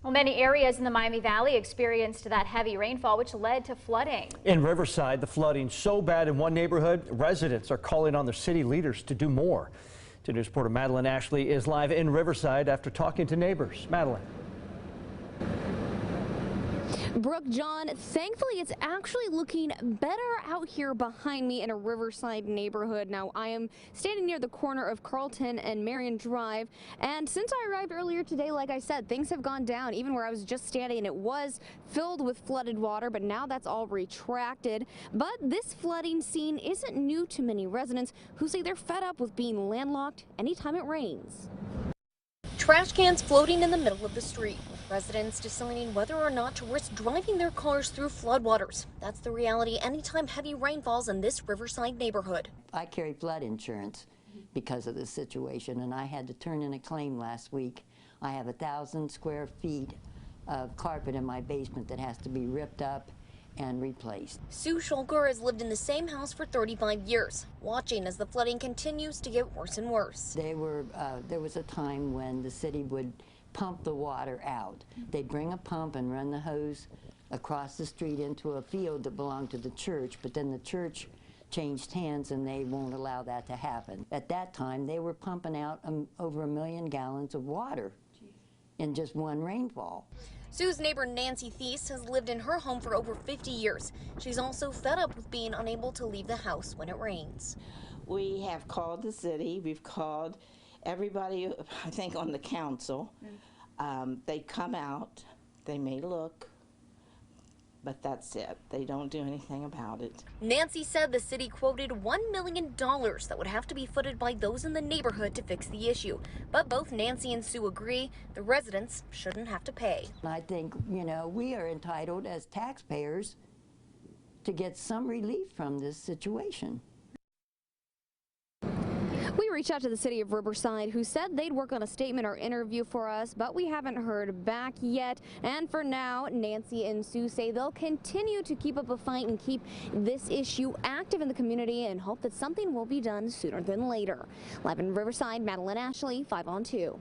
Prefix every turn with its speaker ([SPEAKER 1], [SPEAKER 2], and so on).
[SPEAKER 1] Well, many areas in the Miami Valley experienced that heavy rainfall, which led to flooding.
[SPEAKER 2] In Riverside, the flooding so bad in one neighborhood, residents are calling on their city leaders to do more. 2 News reporter Madeline Ashley is live in Riverside after talking to neighbors. Madeline.
[SPEAKER 3] Brooke, John, thankfully it's actually looking better out here behind me in a Riverside neighborhood. Now, I am standing near the corner of Carlton and Marion Drive, and since I arrived earlier today, like I said, things have gone down. Even where I was just standing, it was filled with flooded water, but now that's all retracted. But this flooding scene isn't new to many residents who say they're fed up with being landlocked anytime it rains. Trash cans floating in the middle of the street, with residents deciding whether or not to risk driving their cars through floodwaters. That's the reality anytime heavy rain falls in this Riverside neighborhood.
[SPEAKER 4] I carry flood insurance because of this situation, and I had to turn in a claim last week. I have 1,000 square feet of carpet in my basement that has to be ripped up and replaced.
[SPEAKER 3] Sue Shulker has lived in the same house for 35 years, watching as the flooding continues to get worse and worse.
[SPEAKER 4] There was a time when the city would pump the water out. They'd bring a pump and run the hose across the street into a field that belonged to the church, but then the church changed hands and they won't allow that to happen. At that time, they were pumping out over 1 million gallons of water in just one rainfall.
[SPEAKER 3] Sue's neighbor Nancy Thies has lived in her home for over 50 years. She's also fed up with being unable to leave the house when it rains.
[SPEAKER 5] We have called the city. We've called everybody, I think, on the council. They come out, they may look, but that's it. They don't do anything about it.
[SPEAKER 3] Nancy said the city quoted $1 million that would have to be footed by those in the neighborhood to fix the issue. But both Nancy and Sue agree the residents shouldn't have to pay.
[SPEAKER 4] I think, you know, we are entitled as taxpayers to get some relief from this situation.
[SPEAKER 3] We reached out to the city of Riverside, who said they'd work on a statement or interview for us, but we haven't heard back yet. And for now, Nancy and Sue say they'll continue to keep up a fight and keep this issue active in the community and hope that something will be done sooner than later. Live in Riverside, Madeline Ashley, 5 on 2.